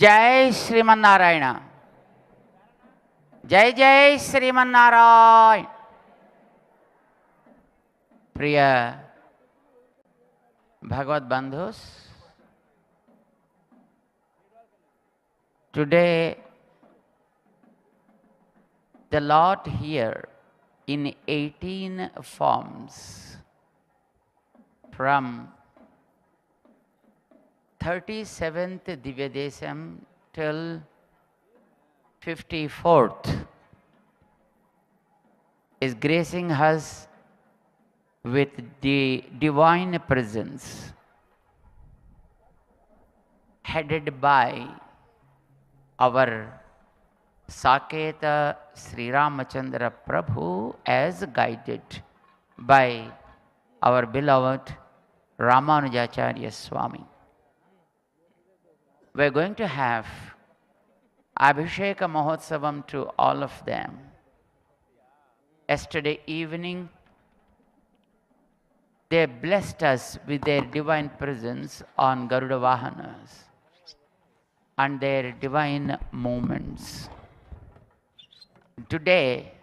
जय श्रीमन्नारायण जय जय श्रीमन्नारायण प्रिय भगवत बंधुस, today the Lord here in 18 forms from 37th Divya Desam till 54th is gracing us with the divine presence headed by our Saketa Sri Ramachandra Prabhu as guided by our beloved Ramanujacharya Swamy. We are going to have Abhisheka Mahotsavam to all of them. Yesterday evening, they blessed us with their divine presence on Garuda Vahanas and their divine movements. Today,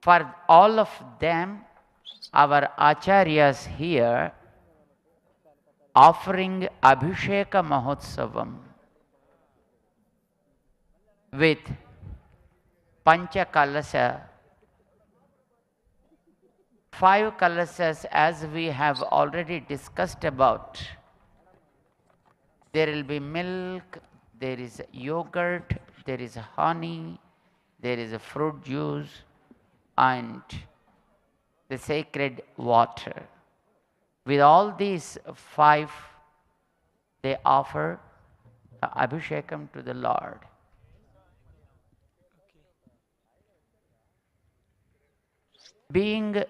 for all of them, our Acharyas here offering Abhisheka Mahotsavam with Pancha Kalasa, 5 kalasas as we have already discussed about. There will be milk, there is yogurt, there is honey, there is a fruit juice and the sacred water. With all these 5, they offer Abhishekam to the Lord. Being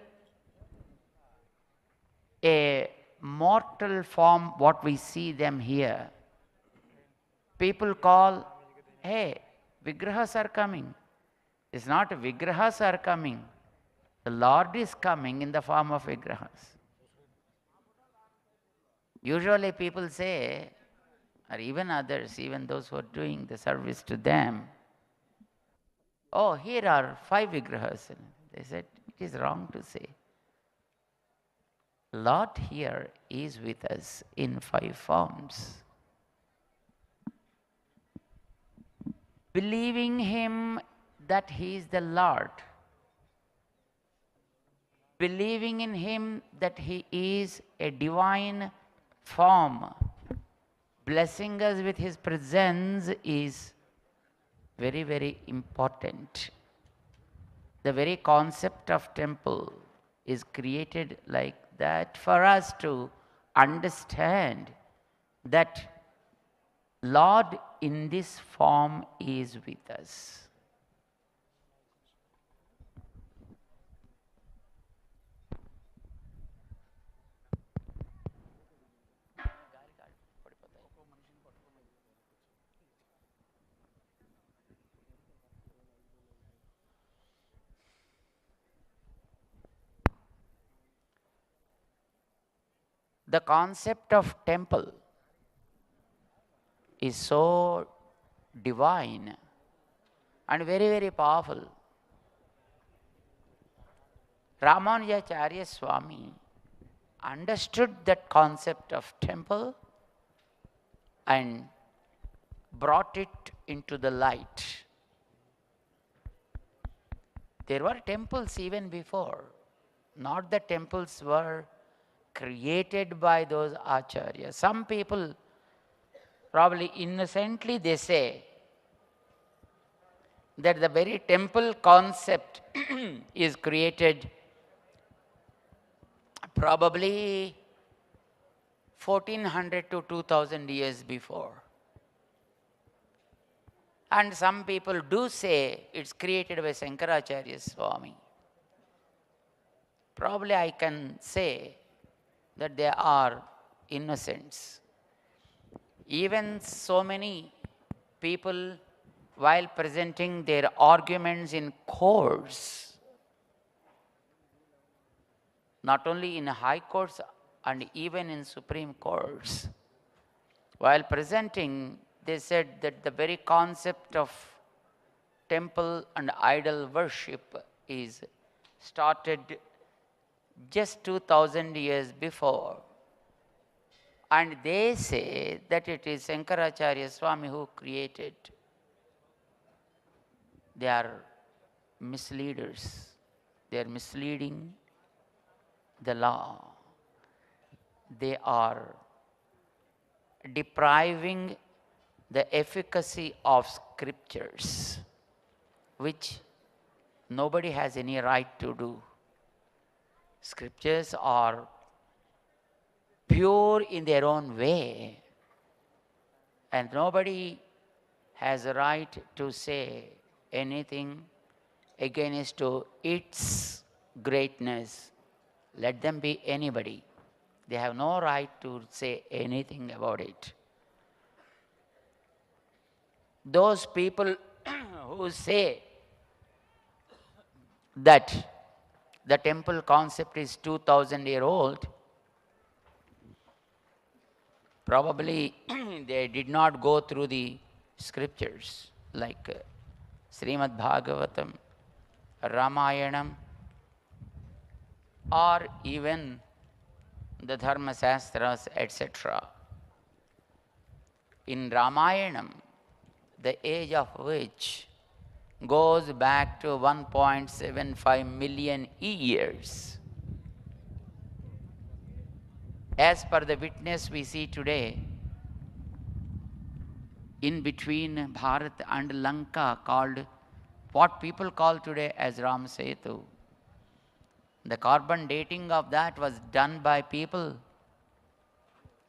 a mortal form, what we see them here, people call, hey, Vigrahas are coming. It's not Vigrahas are coming. The Lord is coming in the form of Vigrahas. Usually people say, or even others, even those who are doing the service to them, oh, here are 5 Vigrahas. They said, it is wrong to say. Lord here is with us in 5 forms. Believing Him that He is the Lord, believing in Him that He is a divine form, blessing us with His presence is very, very important. The very concept of temple is created like that for us to understand that Lord in this form is with us. The concept of temple is so divine and very, very powerful. Ramanujacharya Swamy understood that concept of temple and brought it into the light. There were temples even before, not the temples were created by those acharyas. Some people probably innocently they say that the very temple concept is created probably 1400 to 2000 years before. And some people do say it's created by Shankaracharya Swamy. Probably I can say that they are innocents. Even so many people, while presenting their arguments in courts, not only in high courts and even in Supreme Courts, While presenting, they said that the very concept of temple and idol worship is started just 2000 years before. And they say that it is Shankaracharya Swamy who created. They are misleaders. They are misleading the law. They are depriving the efficacy of scriptures, which nobody has any right to do. Scriptures are pure in their own way, and nobody has a right to say anything against to its greatness. Let them be anybody. They have no right to say anything about it. Those people who say that the temple concept is 2000-year old, probably they did not go through the scriptures like Srimad Bhagavatam, Ramayanam, or even the Dharma Shastras, etc. In Ramayanam, the age of which goes back to 1.75 million years. As per the witness we see today, in between Bharat and Lanka, called what people call today as Ram Setu. The carbon dating of that was done by people,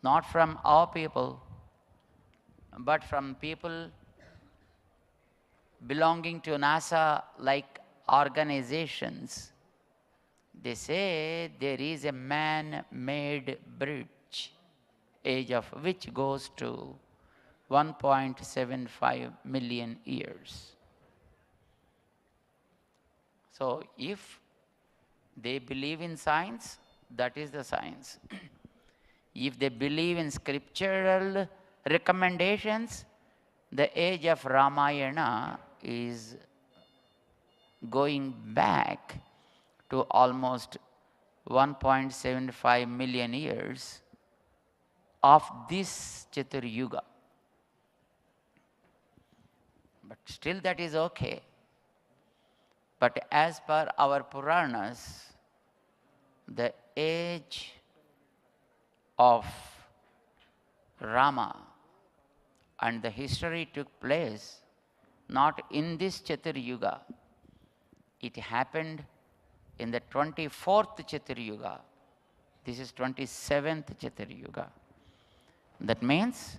not from our people, but from people belonging to NASA-like organizations. They say there is a man-made bridge, age of which goes to 1.75 million years. So if they believe in science, that is the science. If they believe in scriptural recommendations, the age of Ramayana is going back to almost 1.75 million years of this Chatur Yuga. But still that is okay. But as per our Puranas, the age of Rama and the history took place not in this Chatur Yuga. It happened in the 24th Chatur Yuga. This is 27th Chatur Yuga. That means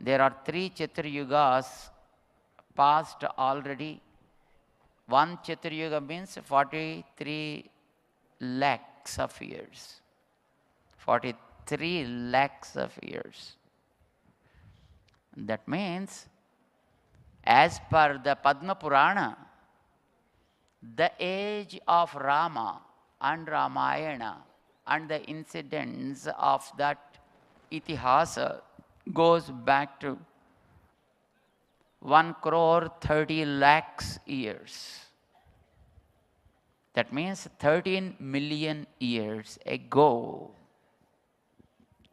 there are 3 Chatur Yugas passed already. One Chatur Yuga means 43 lakhs of years. 43 lakhs of years. That means, as per the Padma Purana, the age of Rama and Ramayana and the incidents of that itihasa goes back to 1 crore 30 lakhs years. That means 13 million years ago.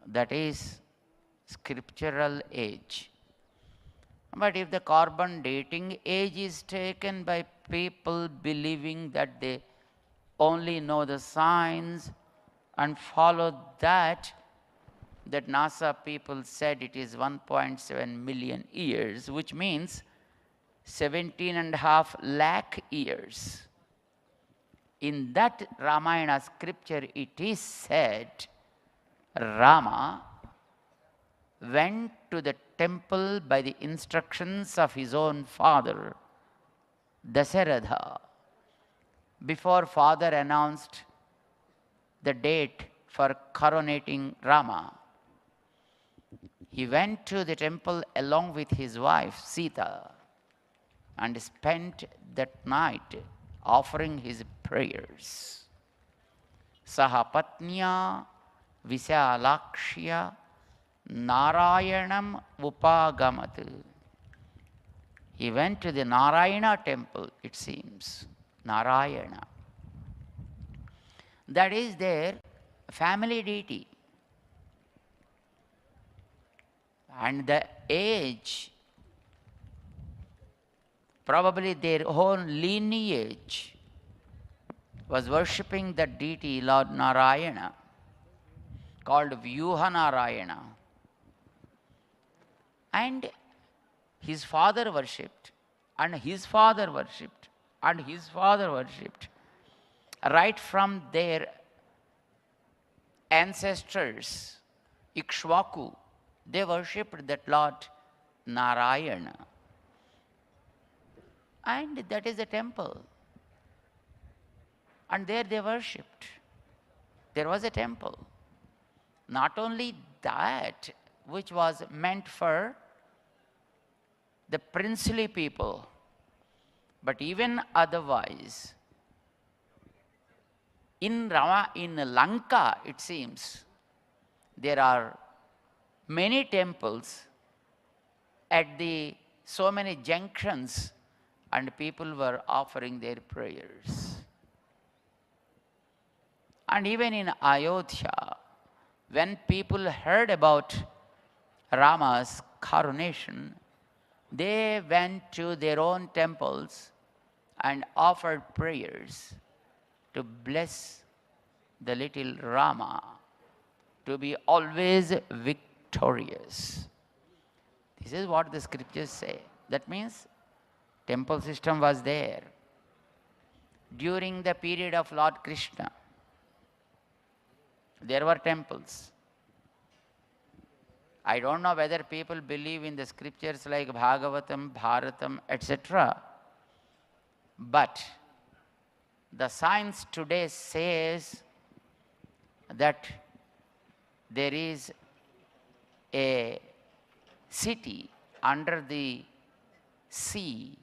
That is scriptural age. But if the carbon dating age is taken by people believing that they only know the science and follow that NASA people said it is 1.7 million years, which means 17.5 lakh years. In that Ramayana scripture, it is said Rama went to the temple by the instructions of his own father, Dasaratha, before father announced the date for coronating Rama. He went to the temple along with his wife Sita and spent that night offering his prayers. Sahapatnya Visalakshya Narayanam Upagamat. He went to the Narayana temple, it seems. Narayana. That is their family deity. And the age, probably their own lineage, was worshipping the deity Lord Narayana, called Vyuha Narayana. And his father worshipped, and his father worshipped, and his father worshipped. Right from their ancestors, Ikshvaku, they worshipped that Lord Narayana. And that is the temple. And there they worshipped. There was a temple. Not only that, which was meant for the princely people, but even otherwise. In Lanka, it seems, there are many temples at so many junctions, and people were offering their prayers. And even in Ayodhya, when people heard about Rama's coronation, they went to their own temples and offered prayers to bless the little Rama to be always victorious. This is what the scriptures say. That means temple system was there during the period of Lord Krishna. There were temples. I don't know whether people believe in the scriptures like Bhagavatam, Bharatam, etc. But the science today says that there is a city under the sea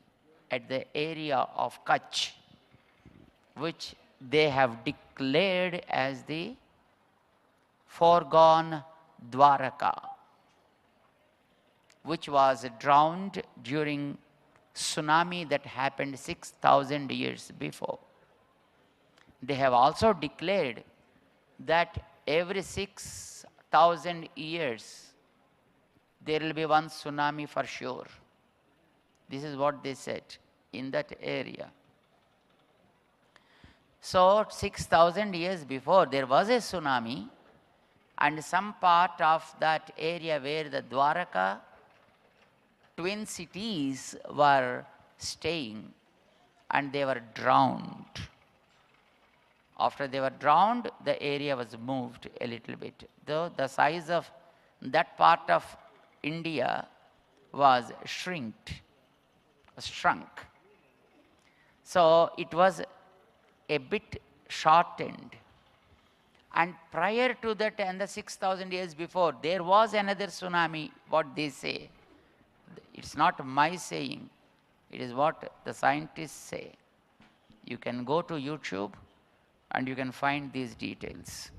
at the area of Kutch, which they have declared as the foregone Dwaraka, which was drowned during tsunami that happened 6,000 years before. They have also declared that every 6,000 years there will be one tsunami for sure. This is what they said in that area. So 6,000 years before there was a tsunami, and some part of that area where the Dwaraka twin cities were staying, and they were drowned. After they were drowned, the area was moved a little bit. Though the size of that part of India was shrunk. So it was a bit shortened. And prior to that, and the 6,000 years before, there was another tsunami, what they say. It's not my saying. It is what the scientists say. You can go to YouTube and you can find these details.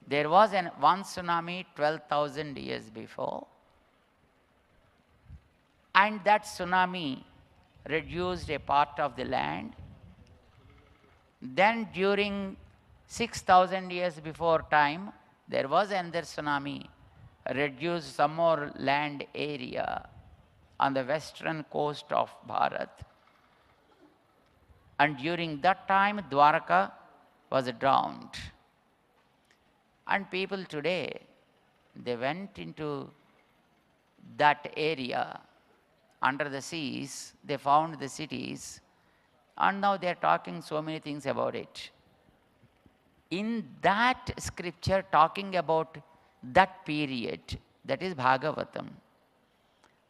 There was one tsunami 12,000 years before, and that tsunami reduced a part of the land. Then during 6,000 years before time, there was another tsunami, reduced some more land area on the western coast of Bharat. And during that time, Dwaraka was drowned. And people today, they went into that area under the seas, they found the cities, and now they are talking so many things about it. In that scripture talking about that period, that is Bhagavatam,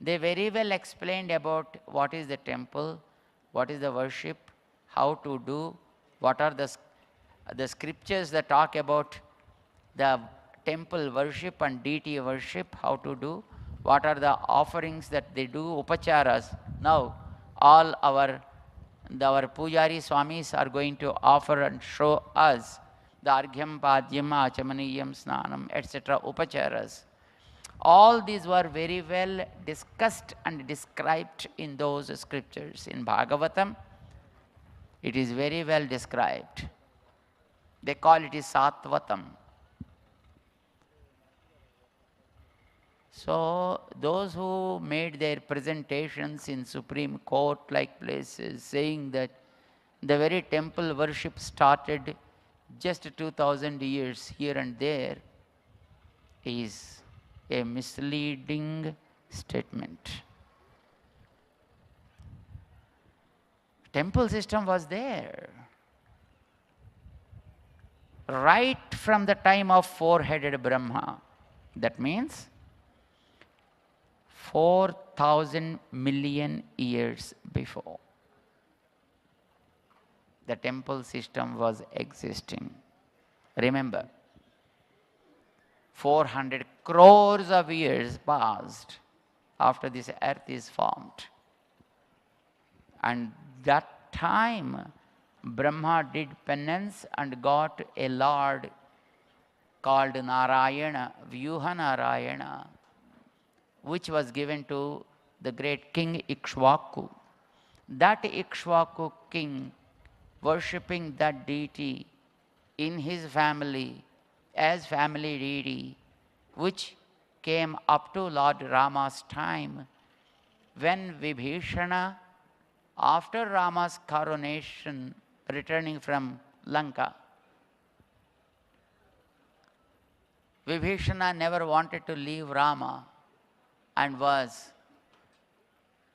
they very well explained about what is the temple, what is the worship, how to do, what are the scriptures that talk about the temple worship and deity worship, how to do, what are the offerings that they do, upacharas. Now all our pujari swamis are going to offer and show us the Arghyam, Padyam, Achamaniyam, Snanam, etc. Upacharas. All these were very well discussed and described in those scriptures. In Bhagavatam, it is very well described. They call it is Sattvatam. So those who made their presentations in Supreme Court like places saying that the very temple worship started just 2000 years here and there is a misleading statement. Temple system was there right from the time of four-headed Brahma. That means 4,000 million years before. The temple system was existing. Remember, 400 crores of years passed after this earth is formed. And that time, Brahma did penance and got a lord called Narayana, Vyuha Narayana, which was given to the great king Ikshvaku. That Ikshvaku king, worshipping that deity in his family as family deity, which came up to Lord Rama's time, when Vibhishana, after Rama's coronation, returning from Lanka, Vibhishana never wanted to leave Rama and was,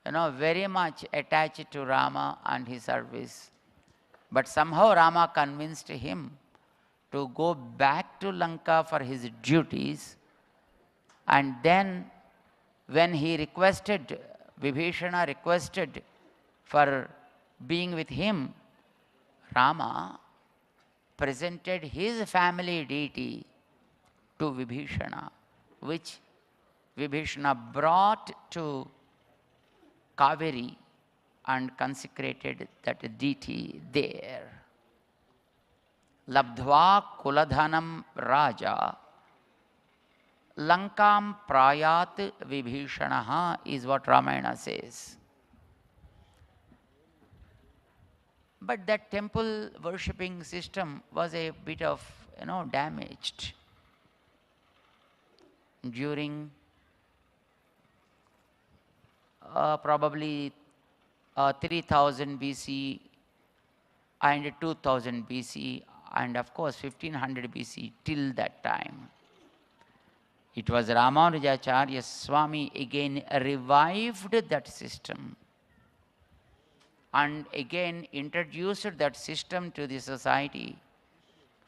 very much attached to Rama and his service. But somehow Rama convinced him to go back to Lanka for his duties. And then when he requested, Vibhishana requested for being with him, Rama presented his family deity to Vibhishana, which Vibhishana brought to Kaveri and consecrated that deity there. Labdhva kuladhanam raja Lankam prayat Vibhishanaha is what Ramayana says. But that temple worshipping system was a bit of, damaged during probably 3000 BC and 2000 BC and of course 1500 BC till that time. It was Ramanujacharya Swamy again revived that system and again introduced that system to the society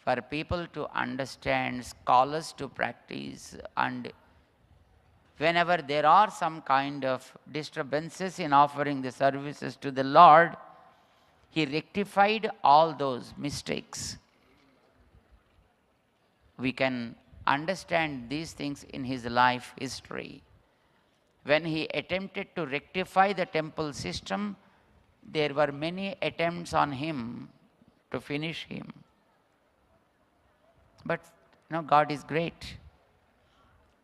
for people to understand, scholars to practice, and whenever there are some kind of disturbances in offering the services to the Lord, he rectified all those mistakes. We can understand these things in his life history. When he attempted to rectify the temple system, there were many attempts on him to finish him. But God is great.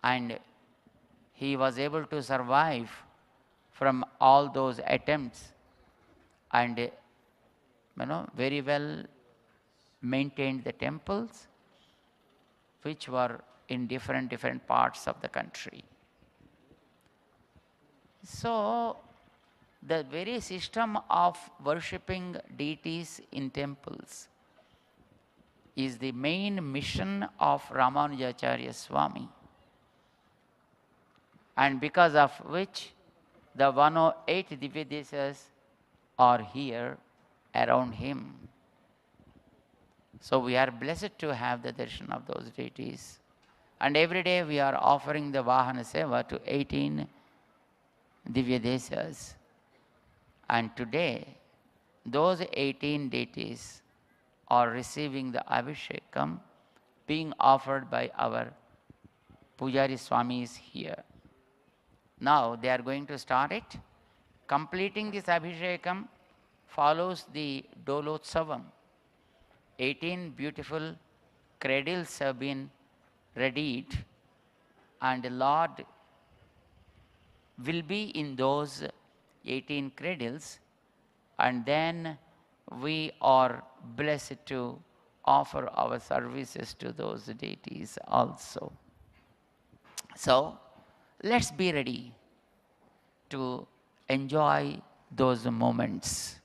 And he was able to survive from all those attempts and very well maintained the temples which were in different parts of the country. So the very system of worshipping deities in temples is the main mission of Ramanujacharya Swamy, and because of which the 108 Divya Deshas are here around him. So we are blessed to have the darshan of those deities. And every day we are offering the Vahana Seva to 18 Divya Deshas. And today, those 18 deities are receiving the Abhishekam being offered by our Pujari Swamis here. Now they are going to start it. Completing this Abhishekam follows the Dolotsavam. 18 beautiful cradles have been readied, and the Lord will be in those 18 cradles, and then we are blessed to offer our services to those deities also. So let's be ready to enjoy those moments.